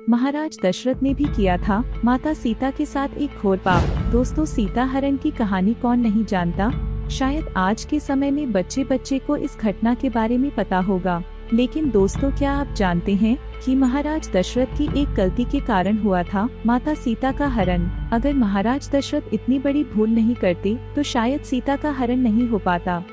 महाराज दशरथ ने भी किया था माता सीता के साथ एक घोर पाप। दोस्तों, सीता हरण की कहानी कौन नहीं जानता। शायद आज के समय में बच्चे बच्चे को इस घटना के बारे में पता होगा। लेकिन दोस्तों, क्या आप जानते हैं कि महाराज दशरथ की एक गलती के कारण हुआ था माता सीता का हरण। अगर महाराज दशरथ इतनी बड़ी भूल नहीं करते तो शायद सीता का हरण नहीं हो पाता।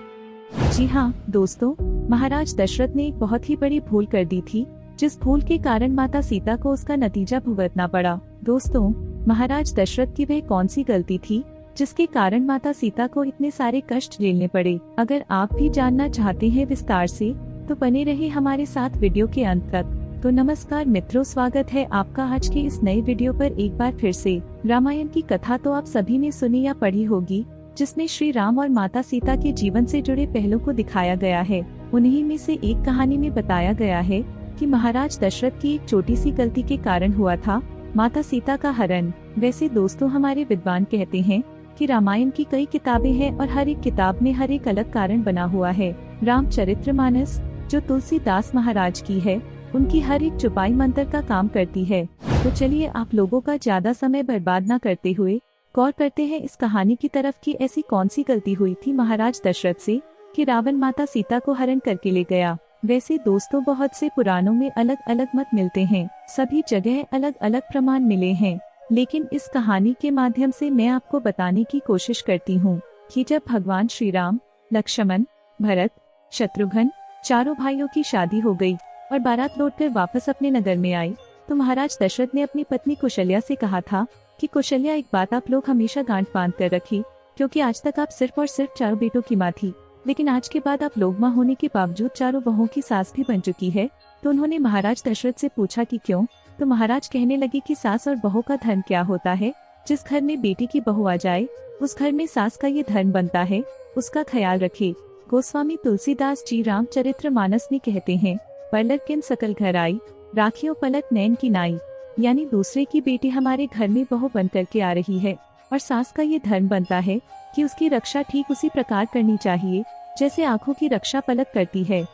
जी हाँ दोस्तों, महाराज दशरथ ने एक बहुत ही बड़ी भूल कर दी थी, जिस भूल के कारण माता सीता को उसका नतीजा भुगतना पड़ा। दोस्तों, महाराज दशरथ की वह कौन सी गलती थी जिसके कारण माता सीता को इतने सारे कष्ट झेलने पड़े। अगर आप भी जानना चाहते हैं विस्तार से तो बने रहे हमारे साथ वीडियो के अंत तक। तो नमस्कार मित्रों, स्वागत है आपका आज के इस नए वीडियो पर एक बार फिर से। रामायण की कथा तो आप सभी ने सुनी या पढ़ी होगी, जिसमें श्री राम और माता सीता के जीवन से जुड़े पहलू को दिखाया गया है। उन्हीं में से एक कहानी में बताया गया है कि महाराज दशरथ की एक छोटी सी गलती के कारण हुआ था माता सीता का हरण। वैसे दोस्तों, हमारे विद्वान कहते हैं कि रामायण की कई किताबें हैं और हर एक किताब में हर एक अलग कारण बना हुआ है। रामचरितमानस जो तुलसीदास महाराज की है, उनकी हर एक चौपाई मंत्र का काम करती है। तो चलिए आप लोगों का ज्यादा समय बर्बाद न करते हुए गौर करते हैं इस कहानी की तरफ कि ऐसी कौन सी गलती हुई थी महाराज दशरथ से कि रावण माता सीता को हरण करके ले गया। वैसे दोस्तों, बहुत से पुराणों में अलग अलग मत मिलते हैं, सभी जगह अलग अलग प्रमाण मिले हैं। लेकिन इस कहानी के माध्यम से मैं आपको बताने की कोशिश करती हूँ कि जब भगवान श्री राम, लक्ष्मण, भरत, शत्रुघ्न चारों भाइयों की शादी हो गई और बारात लौटकर वापस अपने नगर में आई, तो महाराज दशरथ ने अपनी पत्नी कौशल्या से कहा था कि कौशल्या, एक बात आप लोग हमेशा गांठ बांध कर रखी, क्योंकि आज तक आप सिर्फ और सिर्फ चारों बेटों की माँ थी, लेकिन आज के बाद आप लोग माँ होने के बावजूद चारों बहुओं की सास भी बन चुकी है। तो उन्होंने महाराज दशरथ से पूछा कि क्यों। तो महाराज कहने लगे कि सास और बहू का धर्म क्या होता है। जिस घर में बेटी की बहू आ जाए, उस घर में सास का ये धर्म बनता है, उसका ख्याल रखे। गोस्वामी तुलसीदास जी रामचरितमानस में कहते हैं, पलक किन सकल घर आई, राखियों पलक नैन की नाई। यानी दूसरे की बेटी हमारे घर में बहू बन करके आ रही है और सास का ये धर्म बनता है कि उसकी रक्षा ठीक उसी प्रकार करनी चाहिए जैसे आँखों की रक्षा पलक करती है।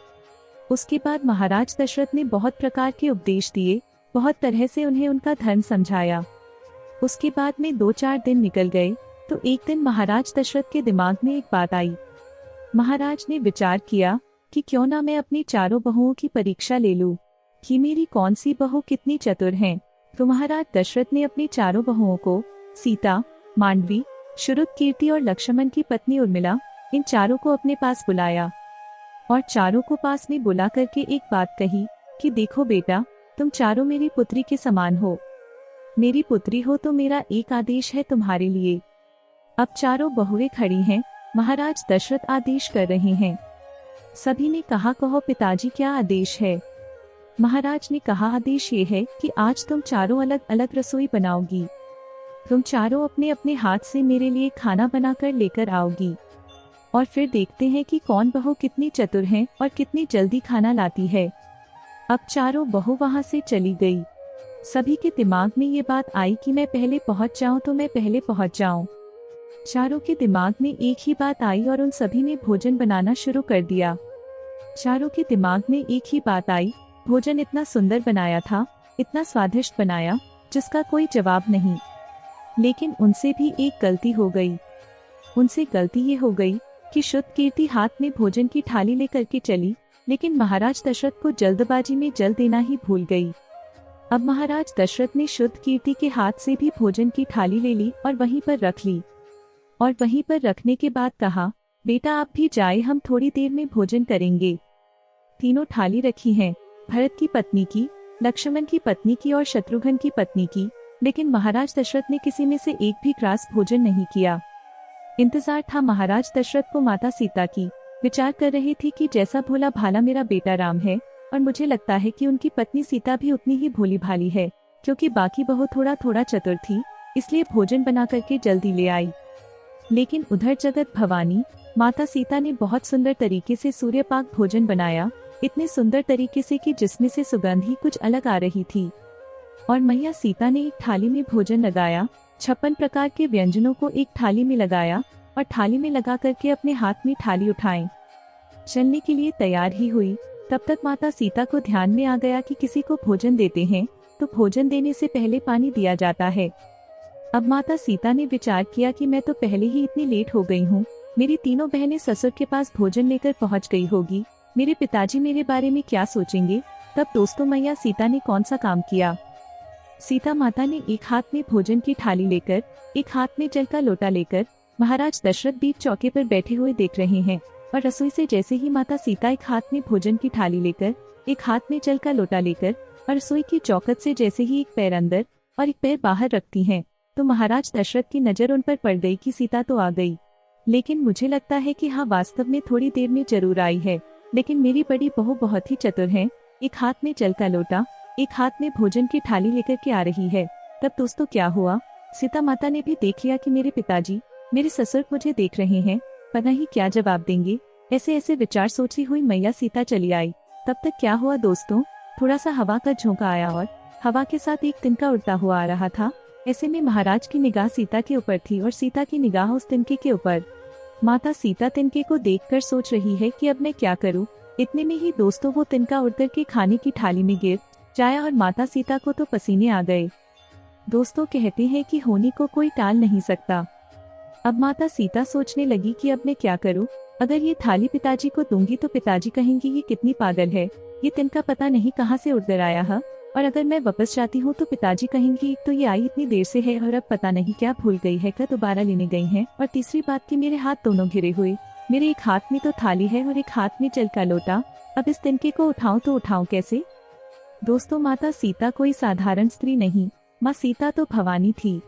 उसके बाद महाराज दशरथ ने बहुत प्रकार के उपदेश दिए, बहुत तरह से उन्हें उनका धर्म समझाया। उसके बाद में 2-4 दिन निकल गए तो एक दिन महाराज दशरथ के दिमाग में एक बात आई। महाराज ने विचार किया कि क्यों ना मैं अपनी चारों बहुओं की परीक्षा ले लूं कि मेरी कौन सी बहू कितनी चतुर है। तो महाराज दशरथ ने अपनी चारों बहुओं को, सीता, मांडवी, श्रुतकीर्ति और लक्ष्मण की पत्नी उर्मिला, इन चारों को अपने पास बुलाया और चारों को पास में बुला करके एक बात कही कि देखो बेटा, तुम चारों मेरी पुत्री के समान हो, मेरी पुत्री हो तो मेरा एक आदेश है तुम्हारे लिए। अब चारों बहुएं खड़ी हैं, महाराज दशरथ आदेश कर रहे हैं। सभी ने कहा, कहो पिताजी क्या आदेश है। महाराज ने कहा, आदेश ये है कि आज तुम चारों अलग अलग रसोई बनाओगी, तुम चारों अपने अपने हाथ से मेरे लिए खाना बनाकर लेकर आओगी और फिर देखते हैं कि कौन बहू कितनी चतुर है और कितनी जल्दी खाना लाती है। अब चारों बहू वहां से चली गई। सभी के दिमाग में ये बात आई कि मैं पहले पहुंच जाऊं तो मैं पहले पहुंच जाऊं। चारों के दिमाग में एक ही बात आई और उन सभी ने भोजन बनाना शुरू कर दिया। चारों के दिमाग में एक ही बात आई, भोजन इतना सुंदर बनाया था, इतना स्वादिष्ट बनाया, जिसका कोई जवाब नहीं। लेकिन उनसे भी एक गलती हो गई। उनसे गलती ये हो गई कि श्रुतकीर्ति हाथ में भोजन की थाली लेकर के चली, लेकिन महाराज दशरथ को जल्दबाजी में जल देना ही भूल गई। अब महाराज दशरथ ने श्रुतकीर्ति के हाथ से भी भोजन की थाली ले ली और वहीं पर रख ली और वहीं पर रखने के बाद कहा, बेटा आप भी जाए, हम थोड़ी देर में भोजन करेंगे। तीनों थाली रखी हैं, भरत की पत्नी की, लक्ष्मण की पत्नी की और शत्रुघ्न की पत्नी की, लेकिन महाराज दशरथ ने किसी में से एक भी ग्रास भोजन नहीं किया। इंतजार था महाराज दशरथ को माता सीता की। विचार कर रही थी कि जैसा भोला भाला मेरा बेटा राम है और मुझे लगता है कि उनकी पत्नी सीता भी उतनी ही भोली भाली है, क्योंकि बाकी बहू थोड़ा थोड़ा चतुर थी, इसलिए भोजन बना करके जल्दी ले आई। लेकिन उधर जगत भवानी माता सीता ने बहुत सुंदर तरीके से सूर्यपाक भोजन बनाया, इतने सुंदर तरीके से कि जिसमें से सुगंध ही कुछ अलग आ रही थी। और मैया सीता ने एक थाली में भोजन लगाया, 56 प्रकार के व्यंजनों को एक थाली में लगाया और थाली में लगा करके अपने हाथ में थाली उठाई, चलने के लिए तैयार ही हुई। तब तक माता सीता को ध्यान में आ गया कि किसी को भोजन देते हैं, तो भोजन देने से पहले पानी दिया जाता है। अब माता सीता ने विचार किया कि मैं तो पहले ही इतनी लेट हो गई हूँ, मेरी तीनों बहनें ससुर के पास भोजन लेकर पहुँच गई होगी, मेरे पिताजी मेरे बारे में क्या सोचेंगे। तब दोस्तों मैया सीता ने कौन सा काम किया। सीता माता ने एक हाथ में भोजन की थाली लेकर, एक हाथ में जल का लोटा लेकर महाराज दशरथ बीच चौके पर बैठे हुए देख रहे हैं, और रसोई से जैसे ही माता सीता एक हाथ में भोजन की थाली लेकर, एक हाथ में जल का लोटा लेकर और रसोई की चौखट से जैसे ही एक पैर अंदर और एक पैर बाहर रखती हैं, तो महाराज दशरथ की नजर उन पर पड़ गई कि सीता तो आ गई। लेकिन मुझे लगता है कि हाँ, वास्तव में थोड़ी देर में जरूर आई है, लेकिन मेरी बड़ी बहू बहुत ही चतुर है, एक हाथ में जल का लोटा, एक हाथ में भोजन की थाली लेकर के आ रही है। तब दोस्तों क्या हुआ, सीता माता ने भी देख लिया कि मेरे पिताजी, मेरे ससुर मुझे देख रहे हैं, पता ही क्या जवाब देंगे। ऐसे ऐसे विचार सोचती हुई मैया सीता चली आई। तब तक क्या हुआ दोस्तों, थोड़ा सा हवा का झोंका आया और हवा के साथ एक तिनका उड़ता हुआ आ रहा था। ऐसे में महाराज की निगाह सीता के ऊपर थी और सीता की निगाह उस तिनके के ऊपर। माता सीता तिनके को देखकर सोच रही है कि अब मैं क्या करूं। इतने में ही दोस्तों वो तिनका उड़कर के खाने की थाली में गिर जाया और माता सीता को तो पसीने आ गए। दोस्तों कहते हैं कि होने को कोई टाल नहीं सकता। अब माता सीता सोचने लगी कि अब मैं क्या करूं, अगर ये थाली पिताजी को दूंगी तो पिताजी कहेंगे ये कितनी पागल है, ये तिनका पता नहीं कहाँ से उड़कर आया है, और अगर मैं वापस जाती हूँ तो पिताजी कहेंगे तो ये आई इतनी देर से है और अब पता नहीं क्या भूल गई है, क्या दोबारा लेने गई है, और तीसरी बात कि मेरे हाथ दोनों घिरे हुए, मेरे एक हाथ में तो थाली है और एक हाथ में जल का लोटा, अब इस तिनके को उठाऊं तो उठाऊं कैसे। दोस्तों माता सीता कोई साधारण स्त्री नहीं, माँ सीता तो भवानी थी।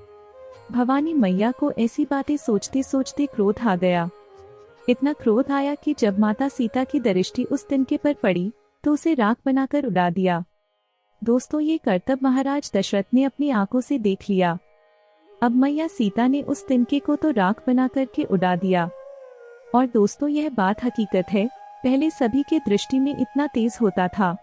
भवानी मैया को ऐसी बातें सोचते सोचते क्रोध आ गया। इतना क्रोध आया कि जब माता सीता की दृष्टि उस तिनके पर पड़ी तो उसे राख बनाकर उड़ा दिया। दोस्तों ये करतब महाराज दशरथ ने अपनी आंखों से देख लिया। अब मैया सीता ने उस तिनके को तो राख बना करके उड़ा दिया। और दोस्तों यह बात हकीकत है, पहले सभी के दृष्टि में इतना तेज होता था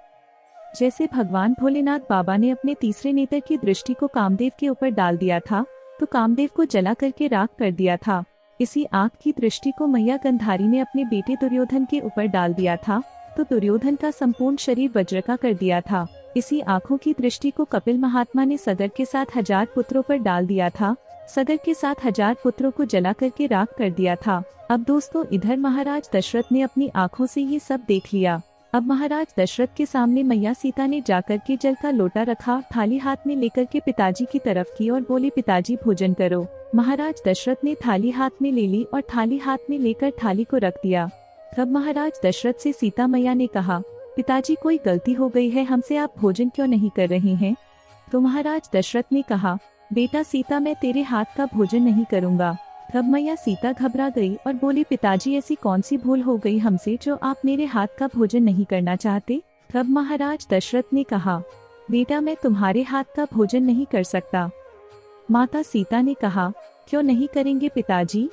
जैसे भगवान भोलेनाथ बाबा ने अपने तीसरे नेत्र की दृष्टि को कामदेव के ऊपर डाल दिया था तो कामदेव को जला करके राख कर दिया था। इसी आँख की दृष्टि को मैया गंधारी ने अपने बेटे दुर्योधन के ऊपर डाल दिया था तो दुर्योधन का संपूर्ण शरीर वज्र का कर दिया था। इसी आँखों की दृष्टि को कपिल महात्मा ने सगर के 7,000 पुत्रों पर डाल दिया था, सगर के 7,000 पुत्रों को जला करके राख कर दिया था। अब दोस्तों इधर महाराज दशरथ ने अपनी आँखों से ये सब देख लिया। अब महाराज दशरथ के सामने मैया सीता ने जाकर के जल का लोटा रखा, थाली हाथ में लेकर के पिताजी की तरफ की और बोली पिताजी भोजन करो। महाराज दशरथ ने थाली हाथ में ले ली और थाली हाथ में लेकर थाली को रख दिया। तब महाराज दशरथ से सीता मैया ने कहा पिताजी कोई गलती हो गई है, हमसे आप भोजन क्यों नहीं कर रहे हैं। तो महाराज दशरथ ने कहा बेटा सीता मैं तेरे हाथ का भोजन नहीं करूँगा। तब मैया सीता घबरा गई और बोली पिताजी ऐसी कौन सी भूल हो गई हमसे जो आप मेरे हाथ का भोजन नहीं करना चाहते। तब महाराज दशरथ ने कहा बेटा मैं तुम्हारे हाथ का भोजन नहीं कर सकता। माता सीता ने कहा क्यों नहीं करेंगे पिताजी।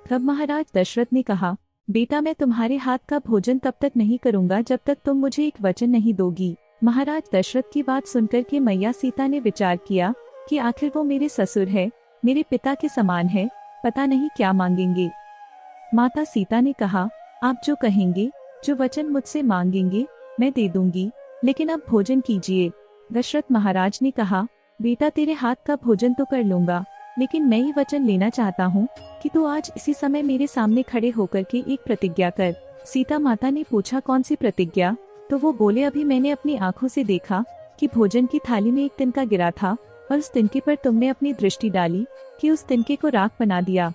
तब महाराज दशरथ ने कहा बेटा मैं तुम्हारे हाथ का भोजन तब तक नहीं करूंगा जब तक तुम मुझे एक वचन नहीं दोगी। महाराज दशरथ की बात सुनकर के मैया सीता ने विचार किया कि आखिर वो मेरे ससुर है, मेरे पिता के समान है, पता नहीं क्या मांगेंगे। माता सीता ने कहा आप जो कहेंगे, जो वचन मुझसे मांगेंगे मैं दे दूंगी, लेकिन अब भोजन कीजिए। दशरथ महाराज ने कहा बेटा तेरे हाथ का भोजन तो कर लूंगा, लेकिन मैं ये वचन लेना चाहता हूँ कि तू आज इसी समय मेरे सामने खड़े होकर के एक प्रतिज्ञा कर। सीता माता ने पूछा कौन सी प्रतिज्ञा। तो वो बोले अभी मैंने अपनी आंखों से देखा कि भोजन की थाली में एक तिनका गिरा था और उस तिनके पर तुमने अपनी दृष्टि डाली कि उस तिनके को राख बना दिया।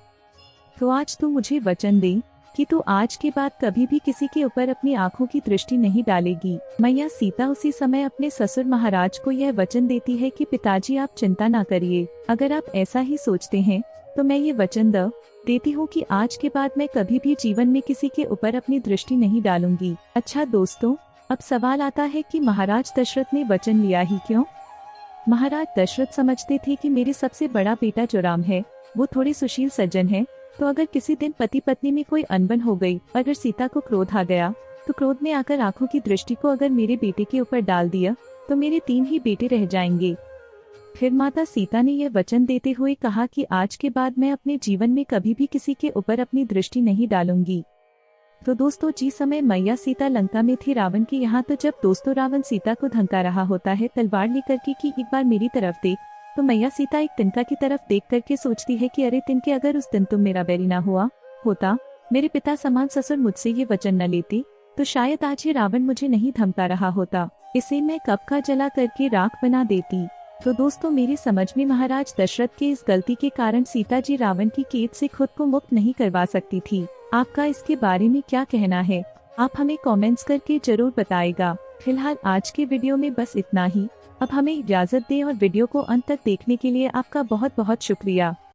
तो आज तू मुझे वचन दे कि तू आज के बाद कभी भी किसी के ऊपर अपनी आंखों की दृष्टि नहीं डालेगी। मैया सीता उसी समय अपने ससुर महाराज को यह वचन देती है कि पिताजी आप चिंता ना करिए, अगर आप ऐसा ही सोचते हैं तो मैं ये वचन देती हूँ कि आज के बाद मैं कभी भी जीवन में किसी के ऊपर अपनी दृष्टि नहीं डालूंगी। अच्छा दोस्तों, अब सवाल आता है कि महाराज दशरथ ने वचन लिया ही क्यों। महाराज दशरथ समझते थे कि मेरे सबसे बड़ा बेटा जो राम है वो थोड़े सुशील सज्जन है, तो अगर किसी दिन पति पत्नी में कोई अनबन हो गई, अगर सीता को क्रोध आ गया तो क्रोध में आकर आंखों की दृष्टि को अगर मेरे बेटे के ऊपर डाल दिया तो मेरे 3 ही बेटे रह जाएंगे। फिर माता सीता ने यह वचन देते हुए कहा कि आज के बाद मैं अपने जीवन में कभी भी किसी के ऊपर अपनी दृष्टि नहीं डालूंगी। तो दोस्तों जिस समय मैया सीता लंका में थी रावण के यहाँ, तो जब दोस्तों रावण सीता को धमका रहा होता है तलवार लेकर के कि एक बार मेरी तरफ देख, तो मैया सीता एक तिनका की तरफ देख करके सोचती है कि अरे तिनके, अगर उस दिन तुम मेरा बैरी ना हुआ होता, मेरे पिता समान ससुर मुझसे ये वचन न लेती, तो शायद आज ये रावण मुझे नहीं धमका रहा होता, इसे मैं कब का जला करके राख बना देती। तो दोस्तों मेरी समझ में महाराज दशरथ के इस गलती के कारण सीता जी रावण की कैद से खुद को मुक्त नहीं करवा सकती थी। आपका इसके बारे में क्या कहना है? आप हमें कमेंट्स करके जरूर बताएगा। फिलहाल आज के वीडियो में बस इतना ही। अब हमें इजाजत दें और वीडियो को अंत तक देखने के लिए आपका बहुत बहुत शुक्रिया।